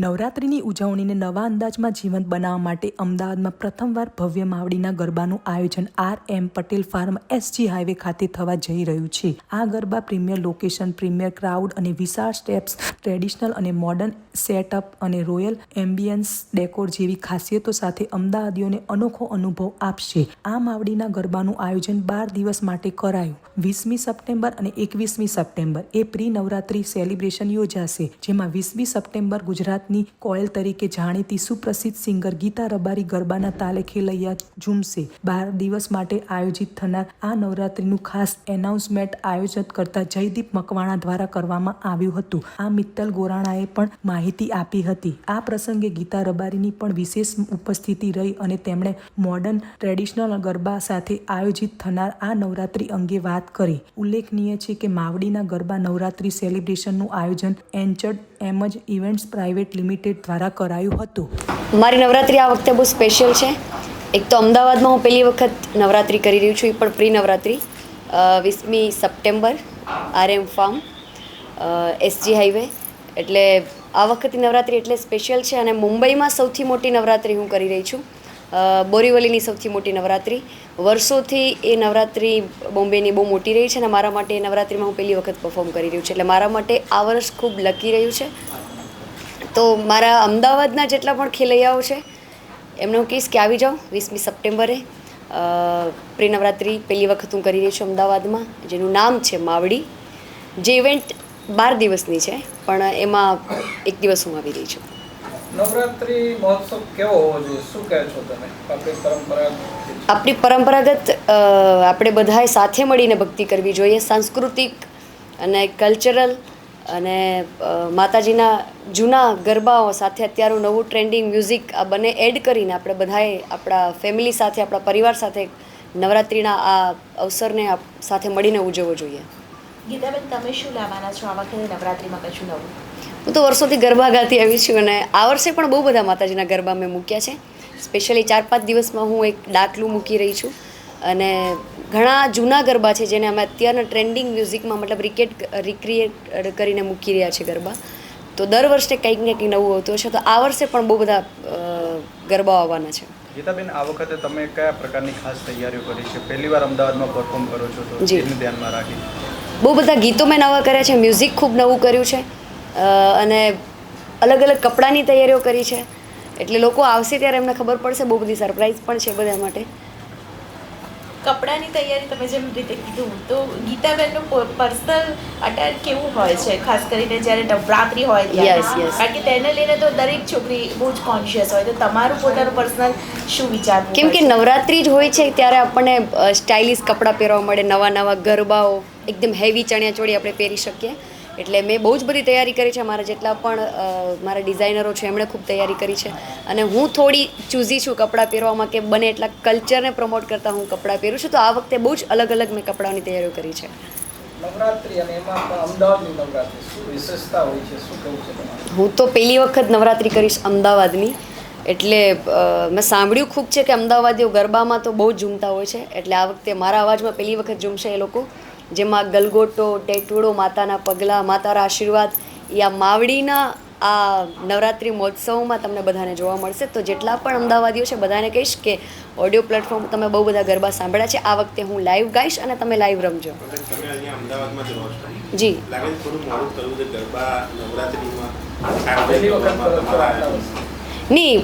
નવરાત્રિની ઉજવણીને નવા અંદાજમાં જીવંત બનાવવા માટે અમદાવાદમાં પ્રથમવાર ભવ્ય માવડીના ગરબાનું આયોજન આર.એમ. Patel farm SG. હાઈવે ખાતે થવા જઈ રહ્યું છે. આ garba premier location, premier crowd અને વિશાળ સ્ટેપ્સ, ટ્રેડિશનલ અને મોડર્ન સેટઅપ અને રોયલ એમ્બિયન્સ ડેકોર જેવી ખાસિયતો સાથે અમદાવાદીઓને અનોખો અનુભવ આપશે. આ માવડીના ગરબાનું આયોજન 12 દિવસ માટે કરાયું. 20મી સપ્ટેમ્બર અને 21મી સપ્ટેમ્બર એ પ્રી નવરાત્રી સેલિબ્રેશન યોજાશે, જેમાં 20મી સપ્ટેમ્બર ગુજરાતની કોયલ તરીકે જાણીતી સુપ્રસિદ્ધ સિંગર ગીતા રબારી ગરબાના તાલે ખેલૈયા ઝૂમશે. 12 દિવસ માટે આયોજિત થનાર આ નવરાત્રીનું ખાસ એનાઉન્સમેન્ટ આયોજક કરતા જયદીપ મકવાણા દ્વારા કરવામાં આવ્યું હતું. આ મિત્તલ ગોરાણાએ પણ માહિતી આપી હતી. આ પ્રસંગે ગીતા રબારીની પણ વિશેષ ઉપસ્થિતિ રહી અને તેમણે મોડર્ન ટ્રેડિશનલ ગરબા સાથે આયોજિત થનાર આ નવરાત્રી અંગે વાત કરી. ઉલ્લેખનીય છે કે માવડીના ગરબા નવરાત્રી સેલિબ્રેશનનું આયોજન એન્ચર્ડ એમજ ઇવેન્ટ્સ પ્રાઇવેટ લિમિટેડ દ્વારા કરાયું હતું. મારી નવરાત્રી આ વખતે બહુ સ્પેશિયલ છે. એક તો અમદાવાદમાં હું પહેલી વખત નવરાત્રી કરી રહી છું, એ પણ પ્રી નવરાત્રી. 20મી September RM. Farm SG. Highway. એટલે આ વખતે નવરાત્રી એટલે સ્પેશિયલ છે. અને મુંબઈમાં સૌથી મોટી નવરાત્રી હું કરી રહી છું, બોરીવલીની સૌથી મોટી નવરાત્રી. વર્ષોથી એ નવરાત્રી બોમ્બેની બહુ મોટી રહી છે અને મારા માટે એ નવરાત્રીમાં હું પહેલી વખત પરફોર્મ કરી રહ્યું છું. એટલે મારા માટે આ વર્ષ ખૂબ લકી રહ્યું છે. તો મારા અમદાવાદના જેટલા પણ ખેલૈયાઓ છે એમને હું કહીશ કે આવી જાઓ 20મી સપ્ટેમ્બરે. પ્રી નવરાત્રી પહેલી વખત હું કરી રહી છું અમદાવાદમાં, જેનું નામ છે માવડી. જે ઇવેન્ટ 12 દિવસની છે, પણ એમાં એક દિવસ હું આવી રહી છું. નવરાત્રી મહોત્સવ કેવો હોવો જોઈએ, શું કહે છો તમે? આપણી પરંપરાગત આપણે બધાએ સાથે મળીને ભક્તિ કરવી જોઈએ. સાંસ્કૃતિક અને કલ્ચરલ અને માતાજીના જૂના ગરબાઓ સાથે અત્યારનું નવું ટ્રેન્ડિંગ મ્યુઝિક આ બંને એડ કરીને આપણે બધાએ આપણા ફેમિલી સાથે, આપણા પરિવાર સાથે નવરાત્રિના આ અવસરને સાથે મળીને ઉજવવો જોઈએ. ગીતાબેન, તમે શું લાવવાના છો આ વખતે નવરાત્રિમાં? કશું નવું? હું તો વર્ષોથી ગરબા ગાતી આવી છું અને આ વર્ષે પણ બહુ બધા માતાજીના ગરબા મેં મૂક્યા છે. સ્પેશિયલી 4-5 દિવસમાં હું એક ડાકલું મૂકી રહી છું અને ઘણા જૂના ગરબા છે જેને અમે અત્યારના ટ્રેન્ડિંગ મ્યુઝિકમાં મતલબ રિક્રિએટ કરીને મૂકી રહ્યા છે ગરબા. તો દર વર્ષે કંઈક ને કંઈક નવું હોતું હશે. તો આ વર્ષે પણ બહુ બધા ગરબાઓ આવવાના છે. ગીતાબેન, આ વખતે તમે કયા પ્રકારની ખાસ તૈયારીઓ કરી છે? પહેલીવાર અમદાવાદમાં પરફોર્મ કરો છો, તો એને ધ્યાનમાં રાખી બહુ બધા ગીતો મેં નવા કર્યા છે, મ્યુઝિક ખૂબ નવું કર્યું છે અને અલગ અલગ કપડાની તૈયારીઓ કરી છે. એટલે લોકો આવશે ત્યારે એમને ખબર પડશે. બહુ બધી સરપ્રાઈઝ પણ છે બધા માટે. કપડાની તૈયારી તમે જેમ રીતે કીધું, તો ગીતાબેનનું પર્સનલ અટેર કેવું હોય છે, ખાસ કરીને જ્યારે નવરાત્રી હોય ત્યારે? કારણ કે તેને લઈને તો દરેક છોકરી બહુ જ કોન્શિયસ હોય. તો તમારું પોતાનું પર્સનલ શું વિચાર? કેમ કે નવરાત્રી જ હોય છે ત્યારે આપણને સ્ટાઇલિશ કપડાં પહેરવા મળે, નવા નવા ગરબાઓ, એકદમ હેવી ચણિયાચોળી આપણે પહેરી શકીએ. એટલે મેં બહુ જ બધી તૈયારી કરી છે. મારા જેટલા પણ મારા ડિઝાઇનરો છે એમણે ખૂબ તૈયારી કરી છે. અને હું થોડી ચૂઝી છું કપડાં પહેરવામાં, કે બને એટલા કલ્ચરને પ્રમોટ કરતાં હું કપડાં પહેરું છું. તો આ વખતે બહુ જ અલગ અલગ મેં કપડાંની તૈયારીઓ કરી છે. નવરાત્રી અને એમાં પણ અમદાવાદની નવરાત્રી શું વિશેષતા હોય છે, શું કહું છે તમારું? હું તો પહેલી વખત નવરાત્રી કરીશ અમદાવાદની. એટલે મેં સાંભળ્યું ખૂબ છે કે અમદાવાદીઓ ગરબામાં તો બહુ જ ઝૂમતા હોય છે. એટલે આ વખતે મારા અવાજમાં પહેલી વખત ઝૂમશે એ લોકો, જેમાં ગલગોટો, ટેટુડો, માતાના પગલાં, માતાના આશીર્વાદ એ આ માવડીના આ નવરાત્રિ મહોત્સવમાં તમને બધાને જોવા મળશે. તો જેટલા પણ અમદાવાદીઓ છે બધાને કહીશ કે ઓડિયો પ્લેટફોર્મ તમે બહુ બધા ગરબા સાંભળ્યા છે, આ વખતે હું લાઈવ ગાઈશ અને તમે લાઈવ રમજો. જી. નહીં,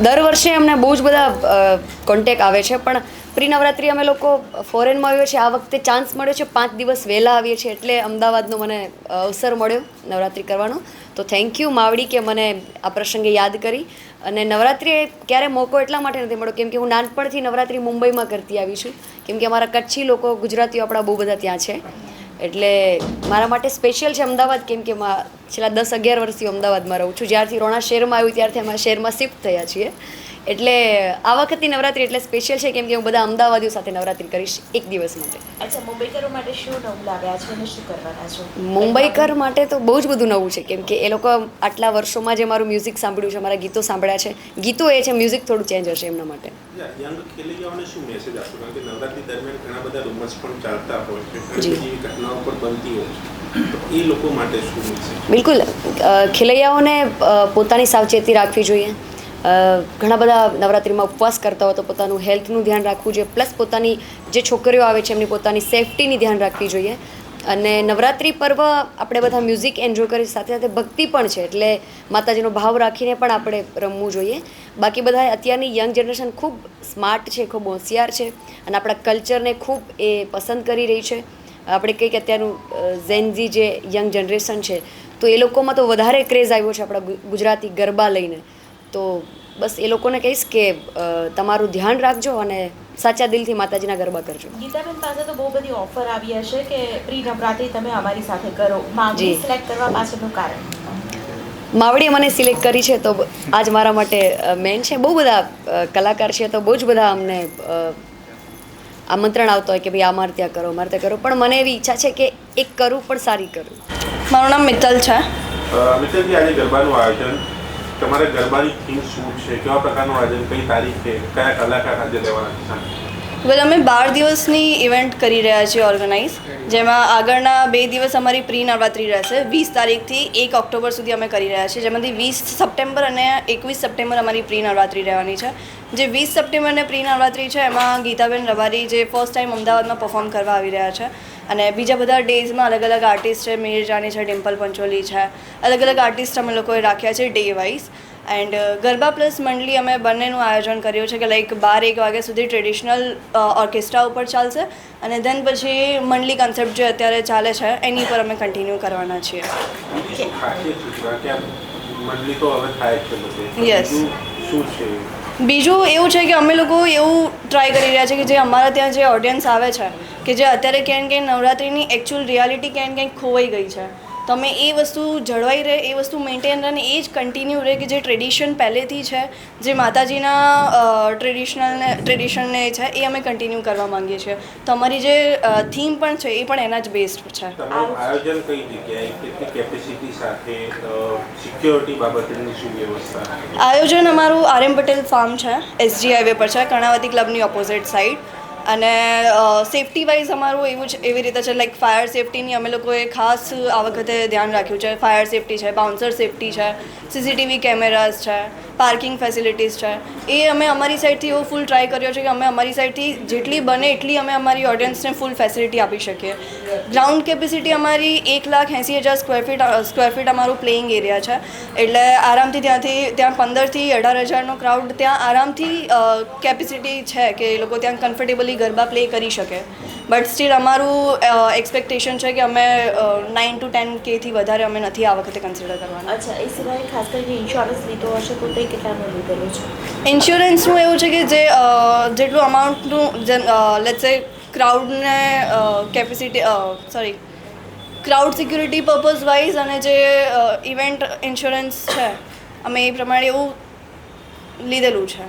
દર વર્ષે અમને બહુ જ બધા કોન્ટેક આવે છે, પણ પ્રી નવરાત્રી અમે લોકો ફોરેનમાં આવીએ છીએ. આ વખતે ચાન્સ મળ્યો છે, 5 દિવસ વહેલા આવીએ છીએ, એટલે અમદાવાદનો મને અવસર મળ્યો નવરાત્રી કરવાનો. તો થેન્ક યુ માવડી કે મને આ પ્રસંગે યાદ કરી. અને નવરાત્રિએ ક્યારે મોકો એટલા માટે નથી મળ્યો કેમ કે હું નાનપણથી નવરાત્રી મુંબઈમાં કરતી આવી છું. કેમ કે અમારા કચ્છી લોકો, ગુજરાતીઓ આપણા બહુ બધા ત્યાં છે. એટલે મારા માટે સ્પેશિયલ છે અમદાવાદ, કેમ કે છેલ્લા 10-11 વર્ષથી અમદાવાદમાં રહું છું. જ્યારથી રોણા શહેરમાં આવ્યું ત્યારથી અમારા શહેરમાં શિફ્ટ થયા છીએ. એટલે આ વખતની નવરાત્રી એટલે સ્પેશિયલ છે કેમ કે હું બધા અમદાવાદીઓ સાથે નવરાત્રી કરીશ એક દિવસ માટે. અચ્છા, મુંબઈકરો માટે શું નવું લાવ્યા છો અને શું કરવાના છો? મુંબઈકર માટે તો બહુ જ બધું નવું છે કેમ કે એ લોકો આટલા વર્ષોમાં જે મારું મ્યુઝિક સાંભળ્યું છે, મારા ગીતો સાંભળ્યા છે, ગીતો એ છે, મ્યુઝિક થોડું ચેન્જ હશે એમના માટે. યંગ ખેલૈયાઓને શું મેસેજ આપશો? કારણ કે નવરાત્રી દરમિયાન ઘણા બધા રૂમર્સ પણ ચાલતા હોય છે, ઘણી બધી ઘટનાઓ પણ બનતી હોય છે, તો એ લોકો માટે શું મેસેજ? બિલકુલ, ખેલૈયાઓને પોતાની સાવચેતી રાખવી જોઈએ. ઘણા બધા નવરાત્રિમાં ઉપવાસ કરતા હોય તો પોતાનું હેલ્થનું ધ્યાન રાખવું જોઈએ, પ્લસ પોતાની જે છોકરીઓ આવે છે એમની પોતાની સેફટીની ધ્યાન રાખવી જોઈએ. અને નવરાત્રિ પર્વ આપણે બધા મ્યુઝિક એન્જોય કરી સાથે સાથે ભક્તિ પણ છે, એટલે માતાજીનો ભાવ રાખીને પણ આપણે રમવું જોઈએ. બાકી બધા અત્યારની યંગ જનરેશન ખૂબ સ્માર્ટ છે, ખૂબ હોશિયાર છે અને આપણા કલ્ચરને ખૂબ એ પસંદ કરી રહી છે. આપણે કહીએ કે અત્યારનું ઝેનઝી જે યંગ જનરેશન છે તો એ લોકોમાં તો વધારે ક્રેઝ આવ્યો છે આપણા ગુજરાતી ગરબા લઈને. તો બસ એ લોકોને કહીશ કે તમારું ધ્યાન રાખજો અને સાચા દિલથી માતાજીના ગરબા કરજો. ગીતાબેન પાસે તો બહુ બધી ઓફર આવી હશે કે પ્રી નવરાત્રી તમે અમારી સાથે કરો. માગણી સિલેક્ટ કરવા પાછળનું કારણ? માવડીએ મને સિલેક્ટ કરી છે તો આજ મારા માટે મેન છે. બહુ બધા કલાકાર છે તો બહુ જ બધા અમને આમંત્રણ આવતો હોય કે ભાઈ અમારે ત્યાં કરો, અમારે ત્યાં કરો, પણ મને એવી ઈચ્છા છે કે એક કરું પણ સારી કરું. મારું નામ મિત્તલ છે. મિત્તલજી, આજે ગરબાનું આયોજન, તમારે ગરબાની થીમ શું છે, કેવા પ્રકારનું આયોજન, કઈ તારીખે, કયા કલાકાર આજે લેવાના છે? વેલ, અમે 12 દિવસની ઇવેન્ટ કરી રહ્યા છીએ ઓર્ગેનાઇઝ, જેમાં આગળના 2 દિવસ અમારી પ્રી નવરાત્રી રહેશે. 20 તારીખથી 1 ઓક્ટોબર સુધી અમે કરી રહ્યા છીએ, જેમાંથી 20 સપ્ટેમ્બર અને 21 સપ્ટેમ્બર અમારી પ્રી નવરાત્રી રહેવાની છે. જે 20 સપ્ટેમ્બરને પ્રી નવરાત્રી છે એમાં ગીતાબેન રબારી જે ફર્સ્ટ ટાઈમ અમદાવાદમાં પરફોર્મ કરવા આવી રહ્યા છે, અને બીજા બધા ડેઝમાં અલગ અલગ આર્ટિસ્ટ છે, મિહિર જાની છે, ડિમ્પલ પંચોલી છે, અલગ અલગ આર્ટિસ્ટ અમે લોકોએ રાખ્યા છે day wise. And garba plus મંડલી અમે બંનેનું આયોજન કર્યું છે કે લાઈક 12-1 વાગ્યા સુધી ટ્રેડિશનલ ઓર્કેસ્ટ્રા ઉપર ચાલશે અને દેન પછી મંડલી કન્સેપ્ટ જે અત્યારે ચાલે છે એની પર અમે કન્ટિન્યુ કરવાના છીએ. યસ. બીજું એવું છે કે અમે લોકો એવું ટ્રાય કરી રહ્યા છીએ કે જે અમારા ત્યાં જે ઓડિયન્સ આવે છે કે જે અત્યારે ક્યાંક ક્યાંક નવરાત્રિની એકચ્યુઅલ રિયાલિટી ક્યાંક ક્યાંક ખોવાઈ ગઈ છે, તો અમે એ વસ્તુ જળવાઈ રહે, એ વસ્તુ મેન્ટેન રહે અને એ જ કન્ટિન્યુ રહે કે જે ટ્રેડિશન પહેલેથી છે, જે માતાજીના ટ્રેડિશનને છે એ અમે કન્ટિન્યુ કરવા માંગીએ છીએ. તો અમારી જે થીમ પણ છે એ પણ એના જ બેસ્ડ છે. આયોજન કઈ જગ્યાએ, કેટલી કેપેસિટી સાથે, સિક્યોરિટી બાબતની શું વ્યવસ્થા? આયોજન અમારું RM પટેલ ફાર્મ છે, SG હાઈવે પર છે, કર્ણાવતી ક્લબની ઓપોઝિટ સાઈડ. અને સેફટી વાઇઝ અમારું એવું જ એવી રીતે છે લાઈક ફાયર સેફટીની અમે લોકોએ ખાસ આ વખતે ધ્યાન રાખ્યું છે. ફાયર સેફટી છે, બાઉન્સર સેફટી છે, CCTV કેમેરાઝ છે, પાર્કિંગ ફેસિલિટીઝ છે, એ અમે અમારી સાઈડથી એવો ફૂલ ટ્રાય કર્યો છે કે અમે અમારી સાઈડથી જેટલી બને એટલી અમે અમારી ઓડિયન્સને ફૂલ ફેસિલિટી આપી શકીએ. ગ્રાઉન્ડ કેપેસિટી અમારી 1,80,000 સ્ક્વેર ફીટ અમારું પ્લેઇંગ એરિયા છે, એટલે આરામથી ત્યાં 15,000 થી 18,000નો ક્રાઉડ ત્યાં આરામથી કેપેસિટી છે કે એ લોકો ત્યાં કમ્ફર્ટેબલી ગરબા પ્લે કરી શકે. બટ સ્ટીલ અમારું એક્સપેક્ટેશન છે કે અમે 9 to 10K થી વધારે અમે નથી આ વખતે કન્સિડર કરવાના. અચ્છા, એ સિવાય ખાસ કરીને ઇન્સ્યોરન્સ લીધો હશે તો તે કેટલાનું લીધેલું છે? ઇન્સ્યોરન્સનું એવું છે કે જે જેટલું અમાઉન્ટનું લેટ્સ સે ક્રાઉડને ક્રાઉડ સિક્યુરિટી પર્પઝ વાઇઝ અને જે ઇવેન્ટ ઇન્સ્યોરન્સ છે અમે એ પ્રમાણે એવું લીધેલું છે.